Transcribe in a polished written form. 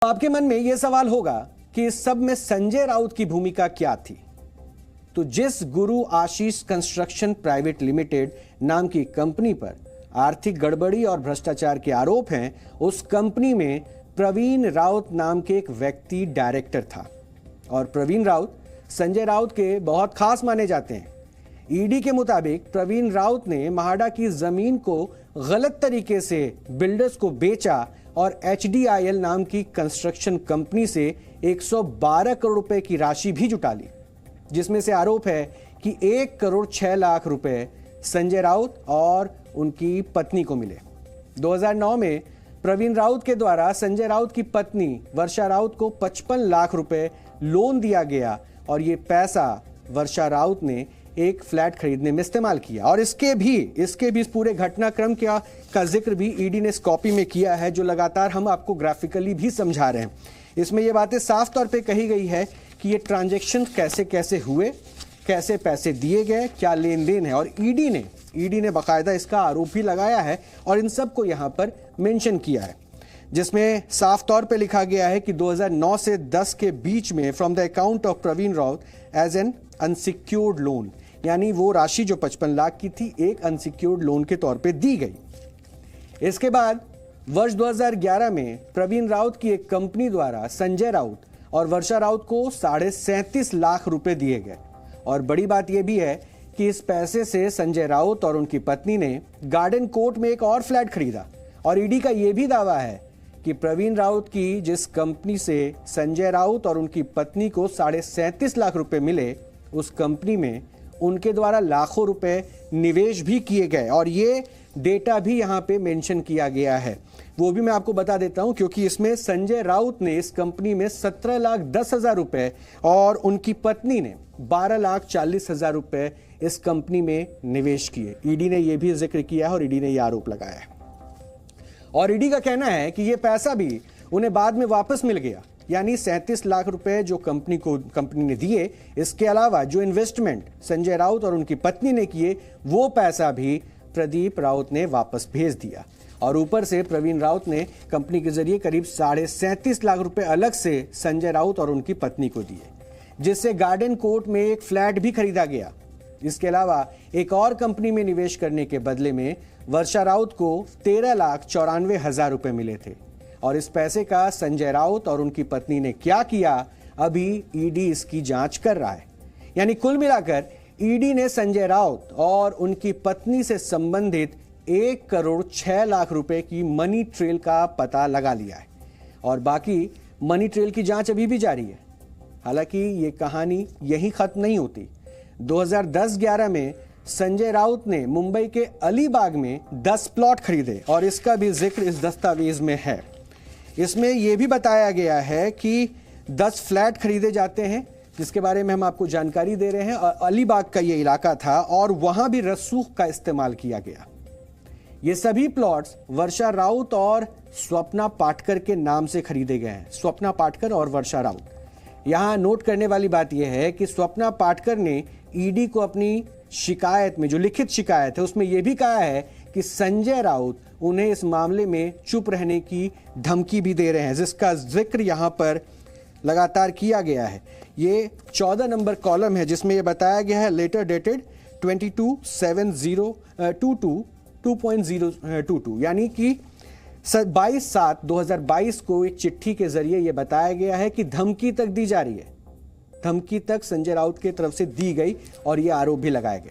आपके मन में यह सवाल होगा कि इस सब में संजय राउत की भूमिका क्या थी। तो जिस गुरु आशीष कंस्ट्रक्शन प्राइवेट लिमिटेड नाम की कंपनी पर आर्थिक गड़बड़ी और भ्रष्टाचार के आरोप हैं, उस कंपनी में प्रवीण राउत नाम के एक व्यक्ति डायरेक्टर था और प्रवीण राउत संजय राउत के बहुत खास माने जाते हैं। ईडी के मुताबिक प्रवीण राउत ने महाडा की जमीन को गलत तरीके से बिल्डर्स को बेचा और HDIL नाम की कंस्ट्रक्शन कंपनी से 112 करोड़ रुपए की राशि भी जुटा ली, जिसमें से आरोप है कि 1 करोड़ 6 लाख रुपए संजय राउत और उनकी पत्नी को मिले। 2009 में प्रवीण राउत के द्वारा संजय राउत की पत्नी वर्षा राउत को 55 लाख रुपए लोन दिया गया और ये पैसा वर्षा राउत ने एक फ्लैट खरीदने में इस्तेमाल किया। और इसके भी इस पूरे घटनाक्रम का जिक्र भी ईडी ने इस कॉपी में किया है, जो लगातार हम आपको ग्राफिकली भी समझा रहे हैं। इसमें ये बातें साफ तौर पे कही गई है कि ये ट्रांजैक्शन कैसे कैसे हुए, कैसे पैसे दिए गए, क्या लेन देन है। और ईडी ने बाकायदा इसका आरोप भी लगाया है और इन सब को यहाँ पर मेंशन किया है, जिसमें साफ तौर पे लिखा गया है कि 2009 से 10 के बीच में from the account of Praveen Raut as an unsecured loan, यानी वो राशि जो 55 लाख की थी एक अनसिक्योर्ड लोन के तौर पे दी गई। इसके बाद वर्ष 2011 में प्रवीण राउत की एक कंपनी द्वारा संजय राउत और वर्षा राउत को 37.5 लाख रुपए दिए गए। और बड़ी बात यह भी है कि इस पैसे से संजय राउत और उनकी पत्नी ने गार्डन कोर्ट में एक और फ्लैट खरीदा। और ईडी का यह भी दावा है कि प्रवीण राउत की जिस कंपनी से संजय राउत और उनकी पत्नी को 37.5 लाख रुपए मिले, उस कंपनी में उनके द्वारा लाखों रुपए निवेश भी किए गए और ये डेटा भी यहाँ पे मेंशन किया गया है। वो भी मैं आपको बता देता हूँ, क्योंकि इसमें संजय राउत ने इस कंपनी में 17,10,000 रुपए और उनकी पत्नी ने 12,40,000 रुपए इस कंपनी में निवेश किए। ईडी ने यह भी जिक्र किया है और ईडी ने यह आरोप लगाया है। और ईडी का कहना है कि यह पैसा भी उन्हें बाद में वापस मिल गया, यानी 37 लाख रुपए जो कंपनी ने दिए, इसके अलावा जो इन्वेस्टमेंट संजय राउत और उनकी पत्नी ने किए, वो पैसा भी प्रदीप राउत ने वापस भेज दिया। और ऊपर से प्रवीण राउत ने कंपनी के जरिए करीब 37.5 लाख रुपए अलग से संजय राउत और उनकी पत्नी को दिए, जिससे गार्डन कोर्ट में एक फ्लैट भी खरीदा गया। इसके अलावा एक और कंपनी में निवेश करने के बदले में वर्षा राउत को 13,94,000 रुपए मिले थे। और इस पैसे का संजय राउत और उनकी पत्नी ने क्या किया, अभी ईडी इसकी जांच कर रहा है। यानी कुल मिलाकर ईडी ने संजय राउत और उनकी पत्नी से संबंधित 1 करोड़ 6 लाख रुपए की मनी ट्रेल का पता लगा लिया है और बाकी मनी ट्रेल की जांच अभी भी जारी है। हालांकि ये कहानी यहीं खत्म नहीं होती। 2010-11 में संजय राउत ने मुंबई के अलीबाग में 10 प्लॉट खरीदे और इसका भी जिक्र इस दस्तावेज में है। इसमें यह भी बताया गया है कि 10 फ्लैट खरीदे जाते हैं, जिसके बारे में हम आपको जानकारी दे रहे हैं। और अलीबाग का ये इलाका था और वहां भी रसूख का इस्तेमाल किया गया। ये सभी प्लॉट्स वर्षा राउत और स्वप्ना पाटकर के नाम से खरीदे गए हैं। स्वप्ना पाटकर और वर्षा राउत। यहां नोट करने वाली बात यह है कि स्वप्ना पाटकर ने ईडी को अपनी शिकायत में, जो लिखित शिकायत है, उसमें यह भी कहा है कि संजय राउत उन्हें इस मामले में चुप रहने की धमकी भी दे रहे हैं, जिसका जिक्र यहां पर लगातार किया गया है। ये 14 नंबर कॉलम है, जिसमें यह बताया गया है लेटर डेटेड 22/7/022, यानी कि 22/7/2022 को एक चिट्ठी के जरिए यह बताया गया है कि धमकी तक दी जा रही है। धमकी तक संजय राउत की तरफ से दी गई और यह आरोप भी लगाए गए।